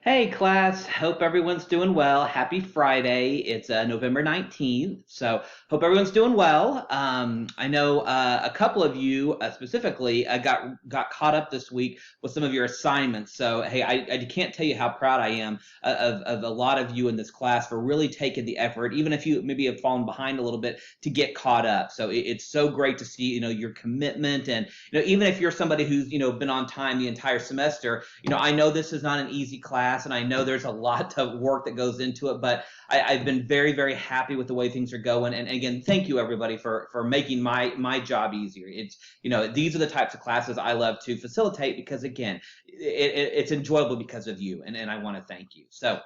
Hey class, hope everyone's doing well. Happy Friday. It's November 19th, so hope everyone's doing well. I know a couple of you specifically got caught up this week with some of your assignments. So hey, I can't tell you how proud I am of a lot of you in this class for really taking the effort, even if you maybe have fallen behind a little bit, to get caught up. So it's so great to see your commitment, and even if you're somebody who's been on time the entire semester. I know this is not an easy class, and I know there's a lot of work that goes into it, but I've been very, very happy with the way things are going. And again, thank you everybody for making my job easier. These are the types of classes I love to facilitate because again, it's enjoyable because of you, and I want to thank you. So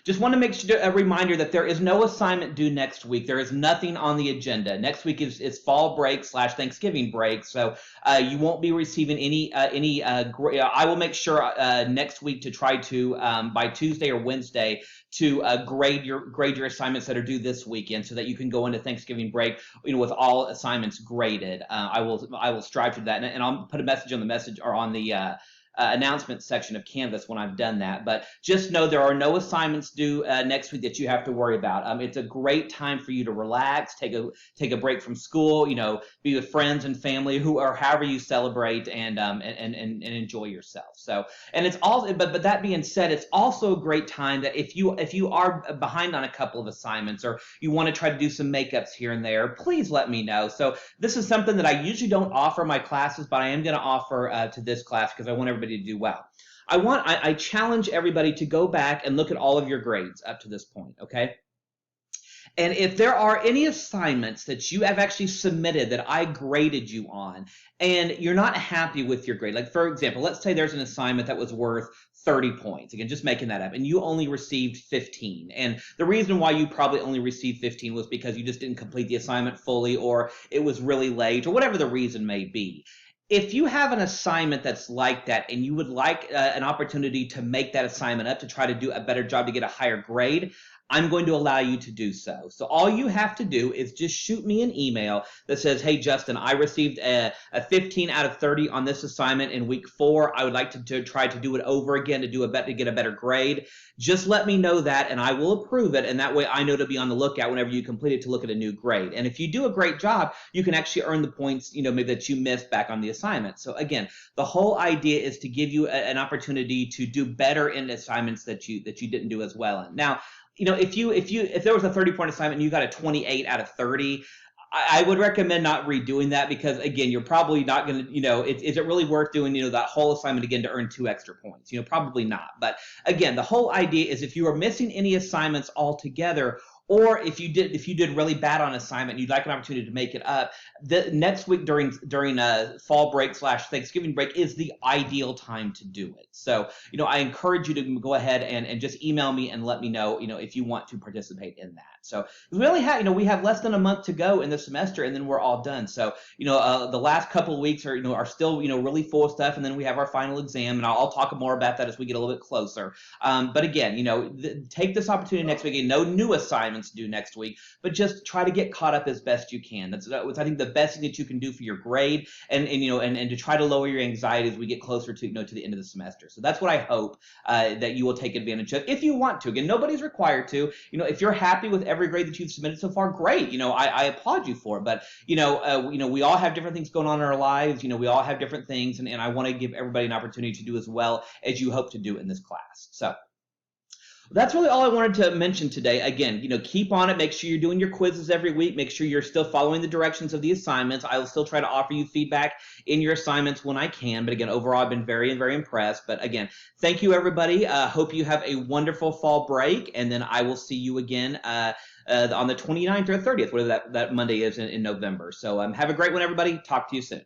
just want to make sure a reminder that there is no assignment due next week. There is nothing on the agenda. Next week is fall break / Thanksgiving break, so you won't be receiving any. I will make sure next week to try to by Tuesday or Wednesday to grade your assignments that are due this weekend, so that you can go into Thanksgiving break with all assignments graded. I will strive to do that, and I'll put a message on the message or on the announcement section of Canvas when I've done that. But just know there are no assignments due next week that you have to worry about. It's a great time for you to relax, take a break from school, be with friends and family who or however you celebrate, and enjoy yourself. So, and it's all, but that being said, it's also a great time that if you are behind on a couple of assignments, or you want to try to do some makeups here and there, please let me know. So this is something that I usually don't offer my classes, but I am going to offer to this class because I want everybody to do well. I challenge everybody to go back and look at all of your grades up to this point, okay? And if there are any assignments that you have actually submitted that I graded you on, and you're not happy with your grade, like for example, let's say there's an assignment that was worth 30 points, again, just making that up, and you only received 15. And the reason why you probably only received 15 was because you just didn't complete the assignment fully, or it was really late, or whatever the reason may be. If you have an assignment that's like that and you would like an opportunity to make that assignment up to try to do a better job to get a higher grade, I'm going to allow you to do so. So all you have to do is just shoot me an email that says, hey, Justin, I received a 15 out of 30 on this assignment in week 4. I would like to try to do it over again to get a better grade. Just let me know that, and I will approve it, and that way I know to be on the lookout whenever you complete it to look at a new grade. And if you do a great job, you can actually earn the points, maybe that you missed back on the assignment. So again, the whole idea is to give you an opportunity to do better in assignments that you didn't do as well in. Now, if there was a 30-point assignment and you got a 28 out of 30, I would recommend not redoing that, because again, you're probably not going to, is it really worth doing, that whole assignment again to earn 2 extra points? Probably not. But again, the whole idea is if you are missing any assignments altogether, or if you did really bad on assignment and you'd like an opportunity to make it up, the next week during fall break / Thanksgiving break is the ideal time to do it. So, I encourage you to go ahead and just email me and let me know, if you want to participate in that. So we really have, we have less than a month to go in the semester, and then we're all done. So, the last couple of weeks are still, really full of stuff, and then we have our final exam, and I'll talk more about that as we get a little bit closer. But again, take this opportunity next week. Again, no new assignments due next week, but just try to get caught up as best you can. That's I think the best thing that you can do for your grade, and to try to lower your anxiety as we get closer to to the end of the semester. So that's what I hope that you will take advantage of if you want to. Again, nobody's required to. If you're happy with every grade that you've submitted so far, great. I applaud you for it. But we all have different things going on in our lives. We all have different things, and I want to give everybody an opportunity to do as well as you hope to do in this class. So that's really all I wanted to mention today. Again, keep on it. Make sure you're doing your quizzes every week. Make sure you're still following the directions of the assignments. I will still try to offer you feedback in your assignments when I can. But again, overall, I've been very, very impressed. But again, thank you, everybody. Hope you have a wonderful fall break. And then I will see you again on the 29th or 30th, whatever that Monday is in November. So have a great one, everybody. Talk to you soon.